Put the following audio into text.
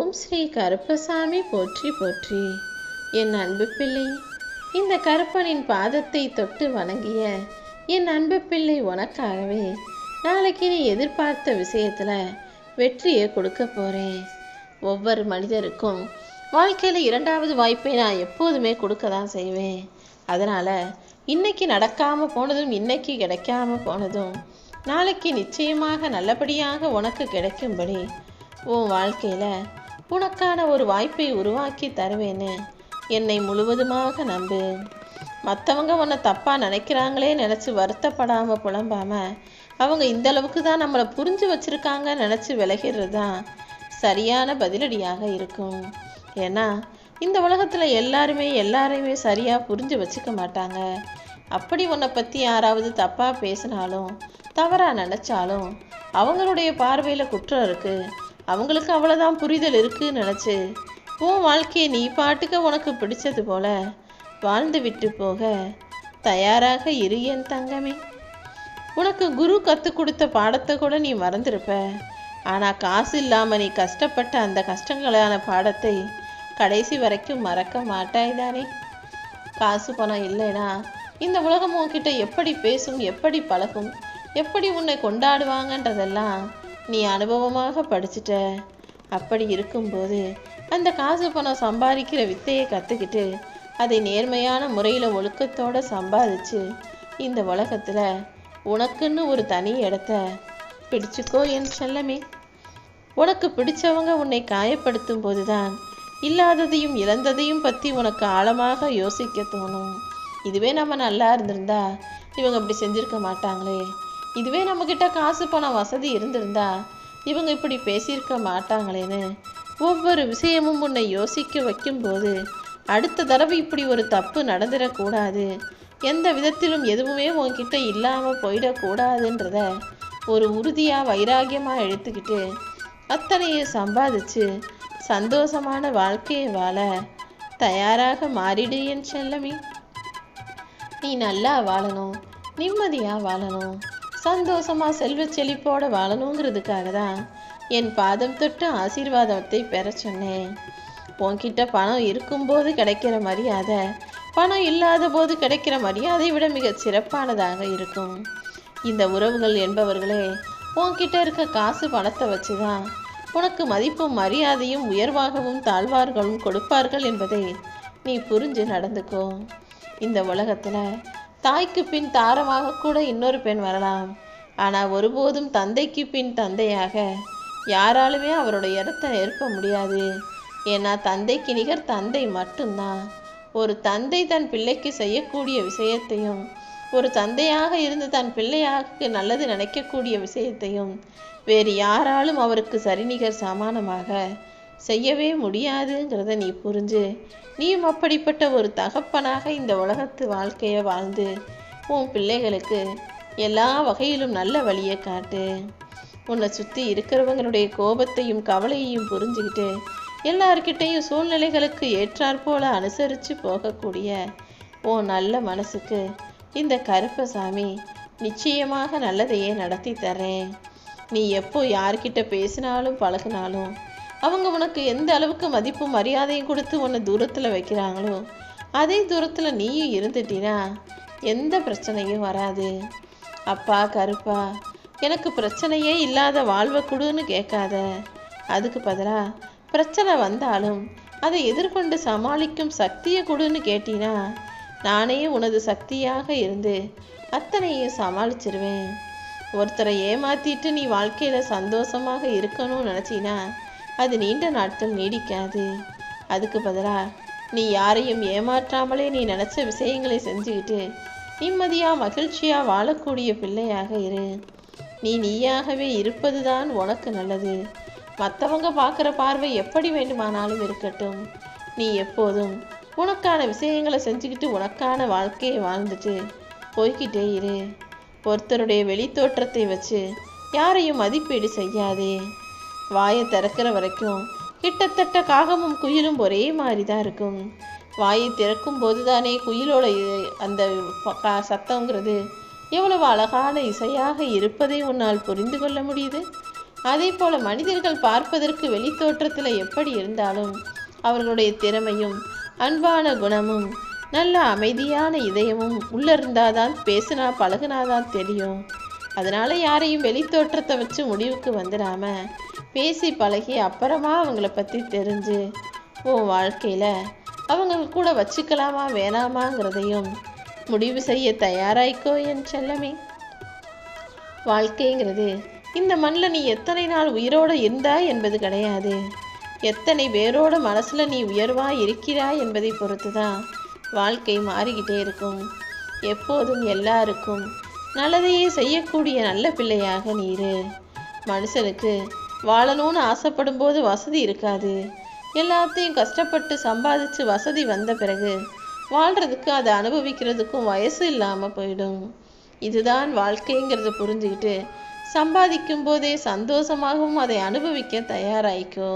ஓம் ஸ்ரீ கருப்பசாமி போற்றி போற்றி. என் அன்பு பிள்ளை, இந்த கருப்பனின் பாதத்தை தொட்டு வணங்கிய என் அன்பு பிள்ளை உனக்காகவே நாளைக்கு நீ எதிர்பார்த்த விஷயத்துல வெற்றியை கொடுக்க போறேன். ஒவ்வொரு மனிதருக்கும் வாழ்க்கையில் இரண்டாவது வாய்ப்பை நான் எப்போதுமே கொடுக்க தான் செய்வேன். அதனால் இன்னைக்கு நடக்காமல் போனதும் இன்னைக்கு கிடைக்காம போனதும் நாளைக்கு நிச்சயமாக நல்லபடியாக உனக்கு கிடைக்கும்படி உன் வாழ்க்கையில் உனக்கான ஒரு வாய்ப்பை உருவாக்கி தருவேன்னு என்னை முழுவதுமாக நம்பு. மற்றவங்க உன்னை தப்பாக நினைக்கிறாங்களே நினச்சி வருத்தப்படாமல் புலம்பாமல் அவங்க இந்தளவுக்கு தான் நம்மளை புரிஞ்சு வச்சுருக்காங்க நினச்சி விலகிறது தான் சரியான பதிலடியாக இருக்கும். ஏன்னா இந்த உலகத்தில் எல்லாரையுமே சரியாக புரிஞ்சு வச்சுக்க மாட்டாங்க. அப்படி உன்னை பற்றி யாராவது தப்பாக பேசினாலும் தவறாக நினச்சாலும் அவங்களுடைய பார்வையில் குற்றம் இருக்குது, அவங்களுக்கு அவ்வளோதான் புரிதல் இருக்குன்னு நினச்சி உன் வாழ்க்கையை நீ பாட்டுக்க உனக்கு பிடிச்சது போல வாழ்ந்து விட்டு போக தயாராக இரு என் தங்கமே. உனக்கு குரு கற்றுக் கொடுத்த பாடத்தை கூட நீ மறந்துருப்ப. ஆனால் காசு இல்லாமல் நீ கஷ்டப்பட்ட அந்த கஷ்டங்களான பாடத்தை கடைசி வரைக்கும் மறக்க மாட்டாய் தானே. காசு பணம் இல்லைனா இந்த உலகம் உன்கிட்ட எப்படி பேசும், எப்படி பழகும், எப்படி உன்னை கொண்டாடுவாங்கன்றதெல்லாம் நீ அனுபவமாக படிச்சுட்ட. அப்படி இருக்கும்போது அந்த காசு பணம் சம்பாதிக்கிற வித்தையை கற்றுக்கிட்டு அதை நேர்மையான முறையில் ஒழுக்கத்தோடு சம்பாதிச்சு இந்த உலகத்தில் உனக்குன்னு ஒரு தனி இடத்த பிடிச்சுக்கோ என் செல்லமே. உனக்கு பிடிச்சவங்க உன்னை காயப்படுத்தும் போதுதான் இல்லாததையும் இழந்ததையும் பற்றி உனக்கு ஆழமாக யோசிக்க தோணும். இதுவே நம்ம நல்லா இருந்திருந்தா இவங்க இப்படி செஞ்சுருக்க மாட்டாங்களே, இதுவே நம்மக்கிட்ட காசு பணம் வசதி இருந்திருந்தா இவங்க இப்படி பேசியிருக்க மாட்டாங்களேன்னு ஒவ்வொரு விஷயமும் உன்னை யோசிக்க வைக்கும்போது அடுத்த தடவை இப்படி ஒரு தப்பு நடந்துடக்கூடாது, எந்த விதத்திலும் எதுவுமே உன்கிட்ட இல்லாமல் போயிடக்கூடாதுன்றத ஒரு உறுதியாக வைராகியமாக எடுத்துக்கிட்டு அத்தனையை சம்பாதிச்சு சந்தோஷமான வாழ்க்கையை வாழ தயாராக மாறிடு என் செல்லமே. நீ நல்லா வாழணும், நிம்மதியாக வாழணும், சந்தோஷமாக செல்வ செழிப்போடு வாழணுங்கிறதுக்காக தான் என் பாதம் தொட்டு ஆசீர்வாதத்தை பெற சொன்னேன். உன்கிட்ட பணம் இருக்கும்போது கிடைக்கிற மரியாதை பணம் இல்லாத போது கிடைக்கிற மரியாதை விட மிக சிறப்பானதாக இருக்கும். இந்த உறவுகள் என்பவர்களே உன்கிட்ட இருக்க காசு பணத்தை வச்சு தான் உனக்கு மதிப்பும் மரியாதையும் உயர்வாகவும் தாழ்வார்களும் கொடுப்பார்கள் என்பதை நீ புரிஞ்சு நடந்துக்கோ. இந்த உலகத்தில் தாய்க்கு பின் தாரமாக கூட இன்னொரு பெண் வரலாம், ஆனால் ஒருபோதும் தந்தைக்கு பின் தந்தையாக யாராலுமே அவருடைய இடத்தை நிரப்ப முடியாது. ஏன்னா தந்தைக்கு நிகர் தந்தை மட்டும்தான். ஒரு தந்தை தன் பிள்ளைக்கு செய்யக்கூடிய விஷயத்தையும் ஒரு தந்தையாக இருந்து தன் பிள்ளையாக நல்லது நினைக்கக்கூடிய விஷயத்தையும் வேறு யாராலும் அவருக்கு சரிநிகர் சமானமாக செய்யவே முடியாதுங்கிறத நீ புரிஞ்சு நீயும் அப்படிப்பட்ட ஒரு தகப்பனாக இந்த உலகத்து வாழ்க்கையை வாழ்ந்து உன் பிள்ளைகளுக்கு எல்லா வகையிலும் நல்ல வழியை காட்டு. உன்னை சுற்றி இருக்கிறவங்களுடைய கோபத்தையும் கவலையையும் புரிஞ்சுக்கிட்டு எல்லார்கிட்டையும் சூழ்நிலைகளுக்கு ஏற்றாற்போல அனுசரித்து போகக்கூடிய உன் நல்ல மனசுக்கு இந்த கருப்பசாமி நிச்சயமாக நல்லதையே நடத்தி தரேன். நீ எப்போ யார்கிட்ட பேசினாலும் பழகினாலும் அவங்க உனக்கு எந்த அளவுக்கு மதிப்பும் மரியாதையும் கொடுத்து உன்னை தூரத்தில் வைக்கிறாங்களோ அதே தூரத்தில் நீயும் இருந்துட்டினா எந்த பிரச்சனையும் வராது. அப்பா கருப்பா, எனக்கு பிரச்சனையே இல்லாத வாழ்வை கொடுன்னு கேட்காத. அதுக்கு பதிலாக பிரச்சனை வந்தாலும் அதை எதிர்கொண்டு சமாளிக்கும் சக்தியை கொடுன்னு கேட்டினா நானே உனது சக்தியாக இருந்து அத்தனையும் சமாளிச்சிருவேன். ஒருத்தரை ஏமாத்திட்டு நீ வாழ்க்கையில் சந்தோஷமாக இருக்கணும்னு நினச்சினா அது நீண்ட நாட்கள் நீடிக்காது. அதுக்கு பதிலாக நீ யாரையும் ஏமாற்றாமலே நீ நினச்ச விஷயங்களை செஞ்சுக்கிட்டு நிம்மதியாக மகிழ்ச்சியாக வாழக்கூடிய பிள்ளையாக இரு. நீ நீயாகவே இருப்பது தான் உனக்கு நல்லது. மற்றவங்க பார்க்குற பார்வை எப்படி வேண்டுமானாலும் இருக்கட்டும். நீ எப்போதும் உனக்கான விஷயங்களை செஞ்சுக்கிட்டு உனக்கான வாழ்க்கையை வாழ்ந்துட்டு போய்கிட்டே இரு. ஒருத்தருடைய வெளித்தோற்றத்தை வச்சு யாரையும் மதிப்பீடு செய்யாதே. வாயை திறக்கிற வரைக்கும் கிட்டத்தட்ட காகமும் குயிலும் ஒரே மாதிரி தான் இருக்கும். வாயை திறக்கும் போது தானே குயிலோட அந்த சத்தங்கிறது எவ்வளவு அழகான இசையாக இருப்பதை உன்னால் புரிந்து கொள்ள முடியுது. அதே போல மனிதர்கள் பார்ப்பதற்கு வெளித்தோற்றத்தில் எப்படி இருந்தாலும் அவர்களுடைய திறமையும் அன்பான குணமும் நல்ல அமைதியான இதயமும் உள்ள இருந்தாதான் பேசினா பழகுனாதான் தெரியும். அதனால யாரையும் வெளித்தோற்றத்தை வச்சு முடிவுக்கு வந்துடாம பேசி பழகி அப்புறமா அவங்கள பற்றி தெரிஞ்சு உன் வாழ்க்கையில் அவங்க கூட வச்சுக்கலாமா வேணாமாங்கிறதையும் முடிவு செய்ய தயாராய்க்கோ என் செல்லமே. வாழ்க்கைங்கிறது இந்த மண்ணில் நீ எத்தனை நாள் உயிரோடு இருந்தாய் என்பது கிடையாது, எத்தனை பேரோட மனசில் நீ உயர்வாக இருக்கிறாய் என்பதை பொறுத்து தான் வாழ்க்கை மாறிக்கிட்டே இருக்கும். எப்போதும் எல்லாருக்கும் நல்லதையே செய்யக்கூடிய நல்ல பிள்ளையாக நீரு. மனுஷனுக்கு வாழணும்னு ஆசைப்படும் போது வசதி இருக்காது. எல்லாத்தையும் கஷ்டப்பட்டு சம்பாதிச்சு வசதி வந்த பிறகு வாழ்கிறதுக்கு அதை அனுபவிக்கிறதுக்கும் வயசு இல்லாமல் போயிடும். இதுதான் வாழ்க்கைங்கிறத புரிஞ்சுக்கிட்டு சம்பாதிக்கும் போதே சந்தோஷமாகவும் அதை அனுபவிக்க தயாராயிக்கோ.